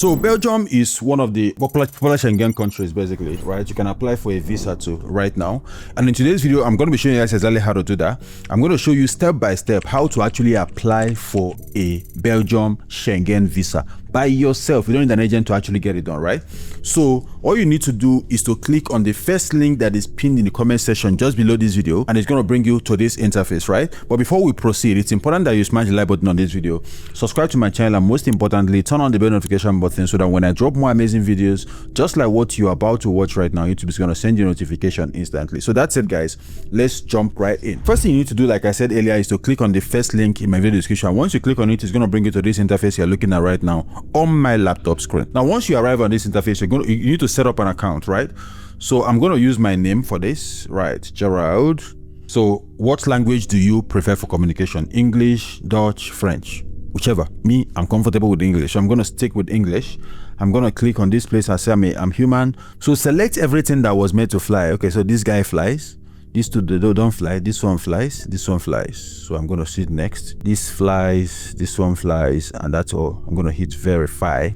So Belgium is one of the popular Schengen countries, basically, right? You can apply for a visa to right now. And in today's video, I'm going to be showing you guys exactly how to do that. I'm going to show you step by step how to actually apply for a Belgium Schengen visa by yourself. You don't need an agent to actually get it done, right? So all you need to do is to click on the first link that is pinned in the comment section just below this video, and it's going to bring you to this interface, right? But before we proceed, it's important that you smash the like button on this video, subscribe to my channel, and most importantly, turn on the bell notification button so that when I drop more amazing videos just like what you're about to watch right now, YouTube is going to send you a notification instantly. So that's it, guys. Let's jump right in. First thing you need to do, like I said earlier, is to click on the first link in my video description. Once you click on it, it's going to bring you to this interface you're looking at right now on my laptop screen. Now once you arrive on this interface, you need to set up an account, right? So I'm going to use my name for this, right? Gerald. So what language do you prefer for communication? English, Dutch, French, whichever. Me, I'm comfortable with English, so I'm going to stick with English. I'm going to click on this place. I say I'm human. So select everything that was made to fly. Okay, so this guy flies. These two don't fly. This one flies. This one flies. So I'm going to sit next. This flies. This one flies. And that's all. I'm going to hit verify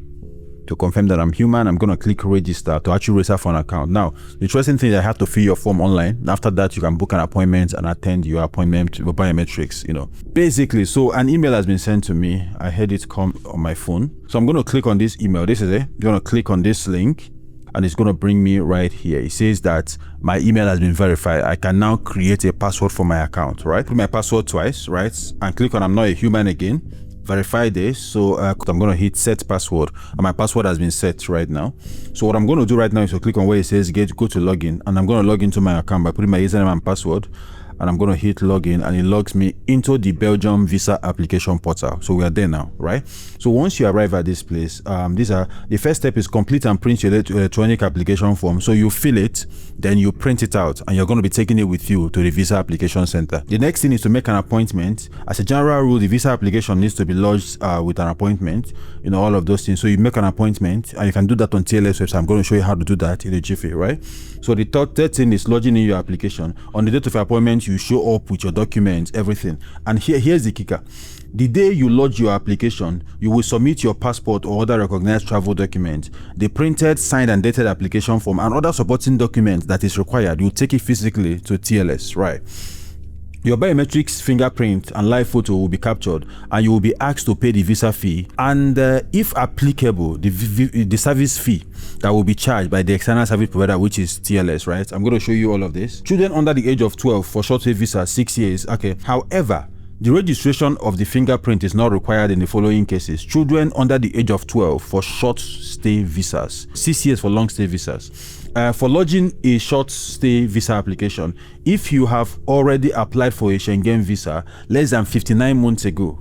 to confirm that I'm human. I'm going to click register to actually register for an account. Now, the interesting thing is I have to fill your form online. After that, you can book an appointment and attend your appointment with biometrics, you know. Basically, so an email has been sent to me. I had it come on my phone. So I'm going to click on this email. This is it. You're going to click on this link, and it's going to bring me right here. It says that my email has been verified. I can now create a password for my account, right? Put my password twice, right? And click on I'm not a human again. Verify this. So I'm going to hit set password, and my password has been set right now. So what I'm going to do right now is to click on where it says go to login, and I'm going to log into my account by putting my username and password, and I'm going to hit login, and it logs me into the Belgium visa application portal. So we are there now, right? So once you arrive at this place, the first step is complete and print your electronic application form. So you fill it, then you print it out, and you're going to be taking it with you to the visa application center. The next thing is to make an appointment. As a general rule, the visa application needs to be lodged with an appointment, you know, all of those things. So you make an appointment, and you can do that on TLS website. I'm going to show you how to do that in a jiffy, right? So the third thing is lodging in your application. On the date of your appointment, you show up with your documents, everything. And here's the kicker. The day you lodge your application, you will submit your passport or other recognized travel document, the printed, signed, and dated application form, and other supporting documents that is required. You take it physically to TLS, right? Your biometrics, fingerprint, and live photo will be captured, and you will be asked to pay the visa fee, and if applicable, the service fee that will be charged by the external service provider, which is TLS, right? I'm going to show you all of this. Children under the age of 12 for short stay visa, 6 years. Okay. However, the registration of the fingerprint is not required in the following cases. Children under the age of 12 for short stay visas, 6 years for long stay visas. For lodging a short stay visa application, if you have already applied for a Schengen visa less than 59 months ago,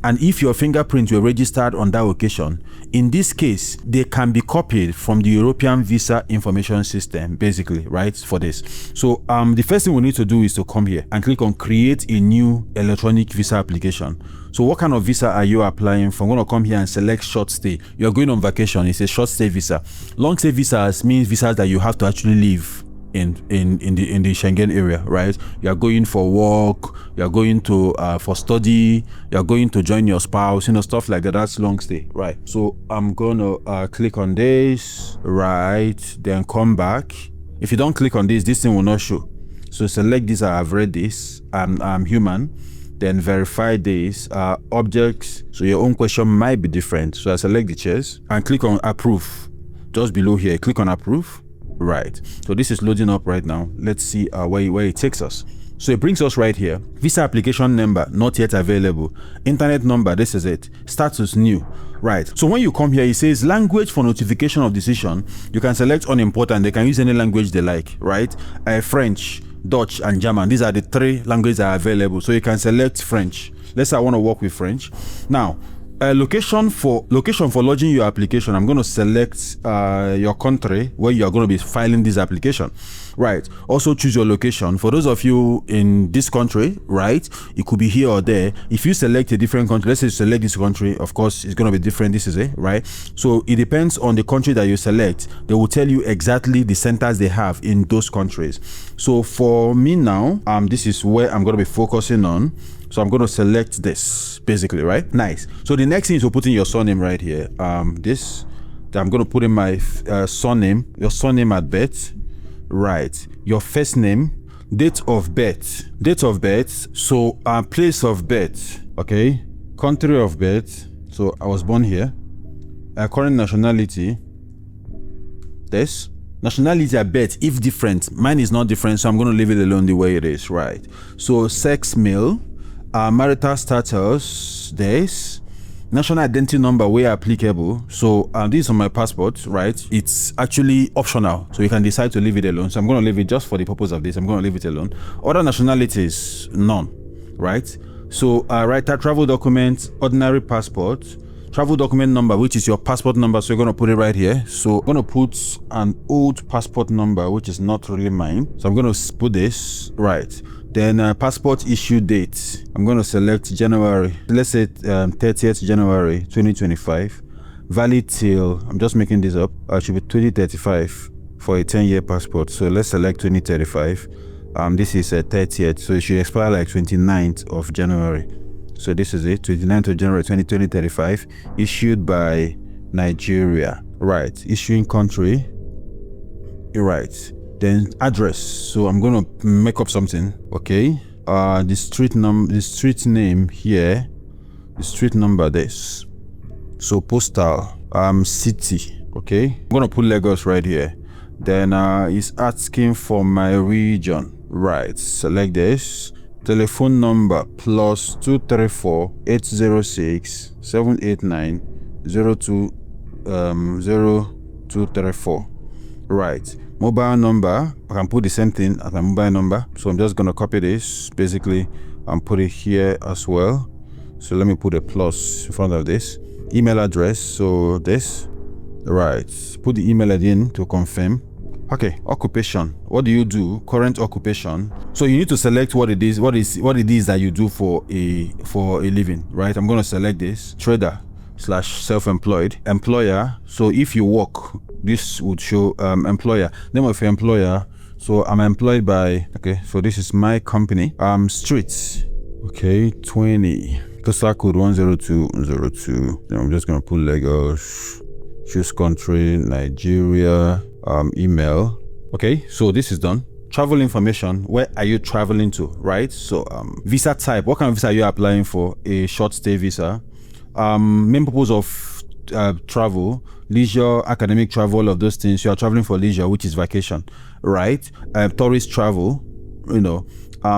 and if your fingerprints were registered on that occasion, in this case, they can be copied from the European Visa Information System, basically, right, for this. So the first thing we need to do is to come here and click on create a new electronic visa application. So what kind of visa are you applying for? I'm going to come here and select short stay. You're going on vacation. It's a short stay visa. Long stay visas means visas that you have to actually live in the Schengen area, right? You are going for work, you are going to for study, you are going to join your spouse, you know, stuff like that. That's long stay, right? So I'm gonna click on this, right? Then come back. If you don't click on this thing will not show. So select this. I've read this. I'm human. Then verify this objects. So your own question might be different. So I select the chairs and click on approve. Just below here, click on approve. Right, so this is loading up right now. Let's see where it takes us. So it brings us right here. Visa application number not yet available. Internet number, this is it. Status new. Right, so when you come here, it says language for notification of decision. You can select unimportant. They can use any language they like, right? French, Dutch, and German. These are the 3 languages that are available. So you can select French. Let's say I want to work with French. Now, location for lodging your application, I'm going to select your country where you are going to be filing this application, right? Also choose your location. For those of you in this country, right, it could be here or there. If you select a different country, let's say you select this country, of course it's going to be different. This is it, right? So it depends on the country that you select. They will tell you exactly the centers they have in those countries. So for me now, this is where I'm going to be focusing on. So I'm going to select this basically, right? Nice. So the next thing is to put in your surname right here. This I'm going to put in my surname, your surname at birth, right? Your first name, date of birth, so place of birth, okay? Country of birth, so I was born here. Current nationality, this. Nationality at birth, if different, mine is not different, so I'm going to leave it alone the way it is, right? So sex male, marital status, this. National identity number where applicable. So this is on my passport, right? It's actually optional, so you can decide to leave it alone. So I'm going to leave it just for the purpose of this. I'm going to leave it alone. Other nationalities, none, right? So writer, travel document, ordinary passport, travel document number, which is your passport number. So you're going to put it right here. So I'm going to put an old passport number, which is not really mine. So I'm going to put this right. Then passport issue date, I'm going to select January, let's say 30th January 2025, valid till, I'm just making this up, it should be 2035 for a 10-year passport. So let's select 2035. This is 30th, so it should expire like 29th of January. So this is it, 29th of January 2035, issued by Nigeria, right? Issuing country, right? Then address, so I'm gonna make up something, okay? The street name here, the street number, this. So postal, city, okay? I'm gonna put Lagos right here. Then it's asking for my region, right? Select this. Telephone number plus 234 806 789 0234, right? Mobile number, I can put the same thing as my mobile number. So I'm just gonna copy this basically and put it here as well. So let me put a plus in front of this. Email address, so this, right? Put the email in to confirm. Okay, occupation. What do you do? Current occupation. So you need to select what it is, what it is that you do for a living, right? I'm gonna select this. Trader / self-employed. Employer, so if you work, this would show employer, name of your employer. So I'm employed by, okay, so this is my company. Streets, okay, 20, postal code 10202. Then I'm just gonna put Lagos, choose country, Nigeria, email. Okay, so this is done. Travel information, where are you traveling to, right? So visa type, what kind of visa are you applying for? A short stay visa. Main purpose of travel, leisure, academic travel, all of those things. You are traveling for leisure, which is vacation, right? Tourist travel, you know,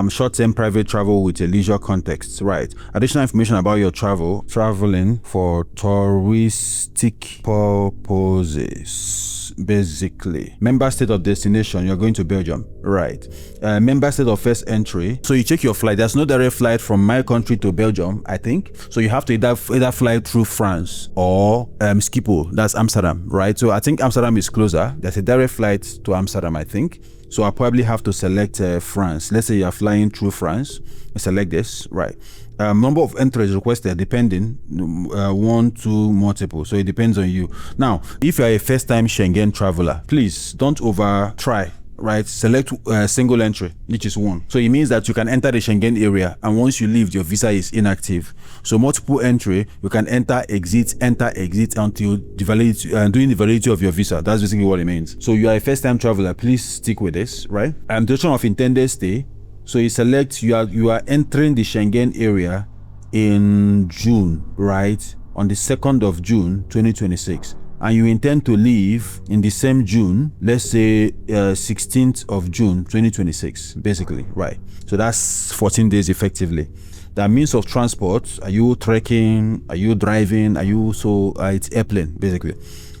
short-term private travel with a leisure context, right? Additional information about your traveling for touristic purposes. Basically, member state of destination, you're going to Belgium, right? Member state of first entry, so you check your flight. There's no direct flight from my country to Belgium, I think, so you have to either fly through France or Schiphol, that's Amsterdam, right? So I think Amsterdam is closer. There's a direct flight to Amsterdam, I think, so I probably have to select France. Let's say you're flying through France, select this, right? Number of entries requested, depending, 1, 2, multiple, so it depends on you. Now, if you're a first-time Schengen traveler, please don't over try, right? Select a single entry, which is 1. So it means that you can enter the Schengen area, and once you leave, your visa is inactive. So multiple entry, you can enter, exit until the validity, doing the validity of your visa. That's basically what it means. So you are a first-time traveler, please stick with this, right? Duration of intended stay. So you select, you are entering the Schengen area in June, right? On the 2nd of June, 2026. And you intend to leave in the same June, let's say 16th of June, 2026, basically, right? So that's 14 days effectively. That means of transport, are you trekking? Are you driving? Are you, so it's airplane, basically.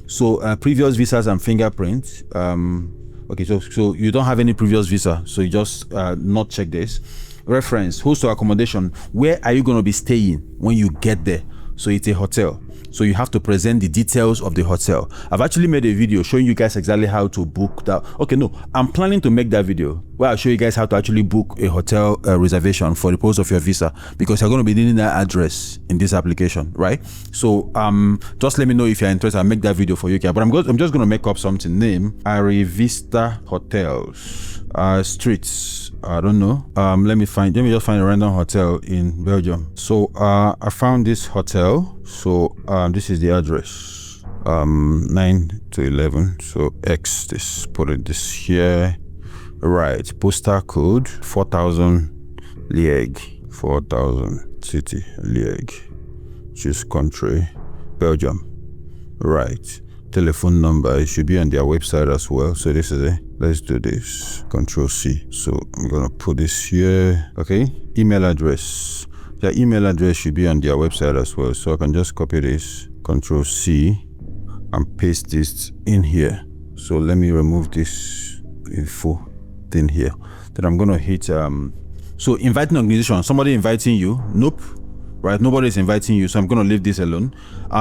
So previous visas and fingerprints, okay, so you don't have any previous visa, so you just not check this. Reference, host or accommodation, where are you going to be staying when you get there? So it's a hotel, so you have to present the details of the hotel. I've actually made a video showing you guys exactly how to book that. Okay, no, I'm planning to make that video where I'll show you guys how to actually book a hotel reservation for the purpose of your visa, because you're going to be needing that address in this application, right? So just let me know if you're interested. I'll make that video for you guys, but I'm just going to make up something. Name Arivista Hotels, streets, I don't know. Let me just find a random hotel in Belgium. So I found this hotel. So this is the address. 9 to 11. So X this, put it this here. Right, postal code 4000 Liège, 4000 city Liège. Choose country, Belgium. Right, telephone number, it should be on their website as well. So this is it. Let's do this. Control C. So I'm gonna put this here. Okay, email address. Their email address should be on their website as well. So I can just copy this, Control C, and paste this in here. So let me remove this info thing here. Then I'm gonna hit so inviting organization, somebody inviting you. Nope, right? Nobody's inviting you, so I'm gonna leave this alone.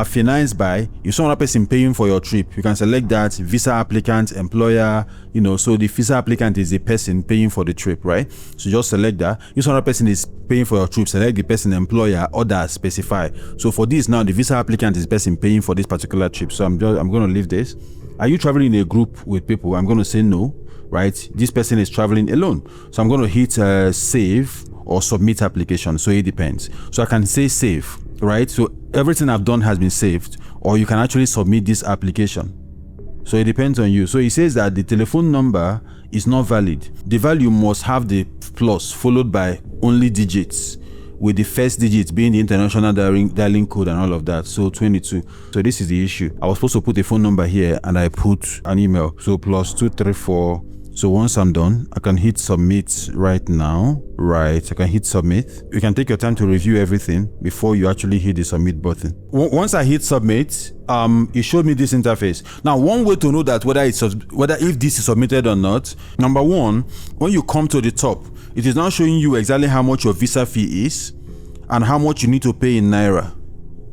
Financed by, you saw another person paying for your trip, you can select that. Visa applicant, employer, you know, so the visa applicant is the person paying for the trip, right? So just select that. You saw another person is paying for your trip, select the person, employer, others, specify. So for this now, the visa applicant is the person paying for this particular trip. So I'm gonna leave this. Are you traveling in a group with people? I'm gonna say no, right? This person is traveling alone. So I'm gonna hit save or submit application. So it depends. So I can say save, right? So everything I've done has been saved, or you can actually submit this application. So it depends on you. So it says that the telephone number is not valid. The value must have the plus followed by only digits, with the first digit being the international dialing code and all of that. So 22. So this is the issue. I was supposed to put a phone number here and I put an email. So +234. So once I'm done, I can hit submit right now. Right, I can hit submit. You can take your time to review everything before you actually hit the submit button. Once I hit submit, it showed me this interface. Now, one way to know that whether if this is submitted or not, number one, when you come to the top, it is now showing you exactly how much your visa fee is and how much you need to pay in Naira,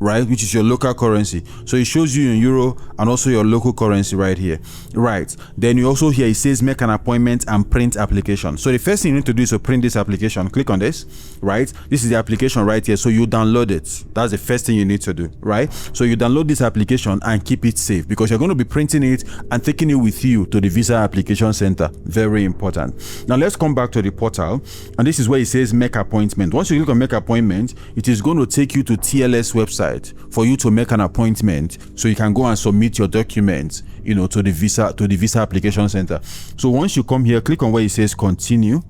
right, which is your local currency. So it shows you in euro and also your local currency right here, right? Then you also here, it says make an appointment and print application. So the first thing you need to do is to print this application. Click on this, right? This is the application right here. So you download it. That's the first thing you need to do, right? So you download this application and keep it safe, because you're going to be printing it and taking it with you to the visa application center. Very important. Now let's come back to the portal, and this is where it says make appointment. Once you click on make appointment, it is going to take you to TLS website for you to make an appointment, so you can go and submit your documents, you know, to the visa application center. So once you come here, click on where it says continue,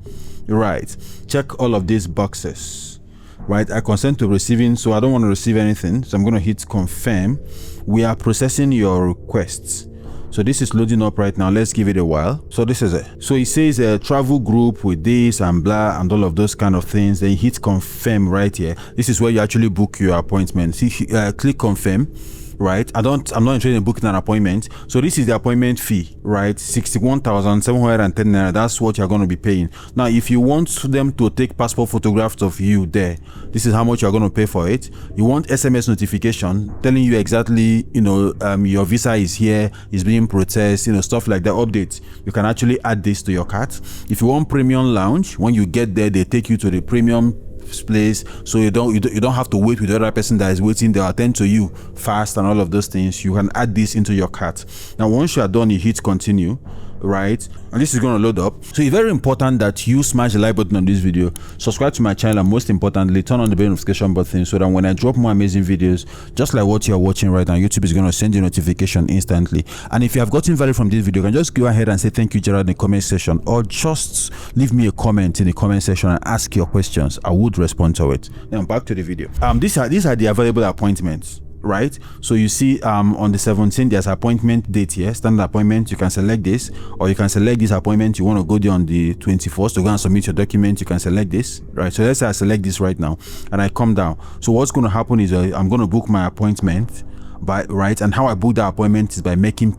right? Check all of these boxes, right? I consent to receiving, so I don't want to receive anything, so I'm going to hit confirm. We are processing your requests. So this is loading up right now. Let's give it a while. So this is it. So it says a travel group with this and blah and all of those kind of things. Then you hit confirm right here. This is where you actually book your appointment. See, click confirm. Right, I'm not interested in booking an appointment. So this is the appointment fee, right? 61,710 naira. That's what you're going to be paying. Now, if you want them to take passport photographs of you there, this is how much you're going to pay for it. You want SMS notification telling you exactly, you know, your visa is here, is being processed, you know, stuff like that. Updates. You can actually add this to your cart. If you want premium lounge, when you get there, they take you to the premium place, so you don't have to wait with the other person that is waiting. They'll attend to you fast and all of those things. You can add this into your cart. Now once you are done, you hit continue, right? And this is going to load up. So it's very important that you smash the like button on this video, subscribe to my channel, and most importantly, turn on the bell notification button, so that when I drop more amazing videos just like what you're watching right now, YouTube is going to send you notification instantly. And if you have gotten value from this video, you can just go ahead and say thank you, Gerald, in the comment section, or just leave me a comment in the comment section and ask your questions. I would respond to it. Now back to the video. These are the available appointments, right? So you see on the 17th there's appointment date here, standard appointment. You can select this, or you can select this appointment. You want to go there on the 21st to go and submit your document. You can select this, right? So let's say I select this right now and I come down. So what's going to happen is I'm going to book my appointment right, and how I book the appointment is by making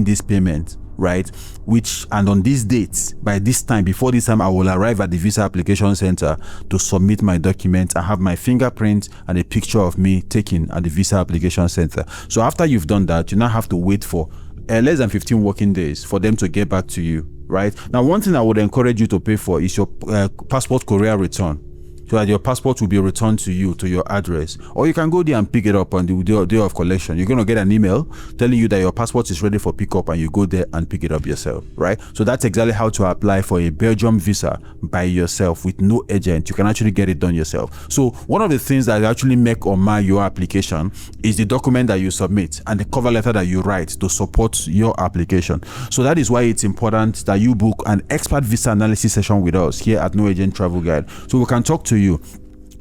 this payment, right? And on these dates, by this time, before this time, I will arrive at the visa application center to submit my documents. I have my fingerprint and a picture of me taken at the visa application center. So after you've done that, you now have to wait for less than 15 working days for them to get back to you, right? Now, one thing I would encourage you to pay for is your passport courier return. so that your passport will be returned to you, to your address. Or you can go there and pick it up on the day of collection. You're going to get an email telling you that your passport is ready for pickup, and you go there and pick it up yourself, right? So that's exactly how to apply for a Belgium visa by yourself with no agent. You can actually get it done yourself. So one of the things that actually make or mar your application is the document that you submit and the cover letter that you write to support your application. So that is why it's important that you book an expert visa analysis session with us here at No Agent Travel Guide, so we can talk to you,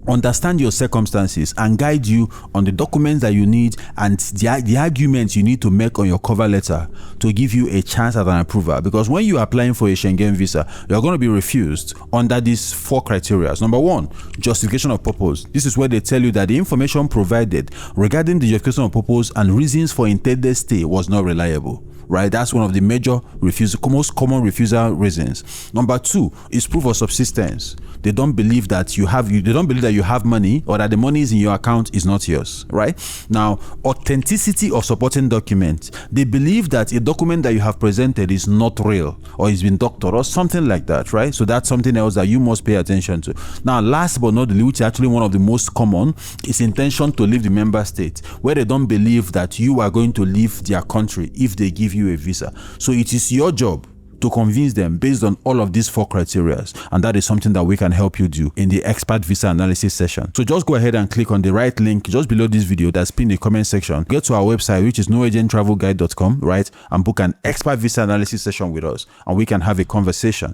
understand your circumstances, and guide you on the documents that you need and the arguments you need to make on your cover letter to give you a chance at an approval. Because when you are applying for a Schengen visa, you're going to be refused under these 4 criteria. Number 1, justification of purpose. This is where they tell you that the information provided regarding the justification of purpose and reasons for intended stay was not reliable. Right, that's one of the major most common refusal reasons. Number 2 is proof of subsistence. They don't believe that they don't believe that you have money, or that the money is in your account is not yours. Right now, authenticity of supporting documents. They believe that a document that you have presented is not real, or it's been doctored, or something like that. Right, so that's something else that you must pay attention to. Now, last but not the least, which is actually one of the most common, is intention to leave the member state, where they don't believe that you are going to leave their country if they give you a visa. So it is your job to convince them based on all of these 4 criteria, and that is something that we can help you do in the expert visa analysis session. So just go ahead and click on the right link just below this video that's pinned in the comment section. Get to our website, which is noagenttravelguide.com, right, and book an expert visa analysis session with us, and we can have a conversation.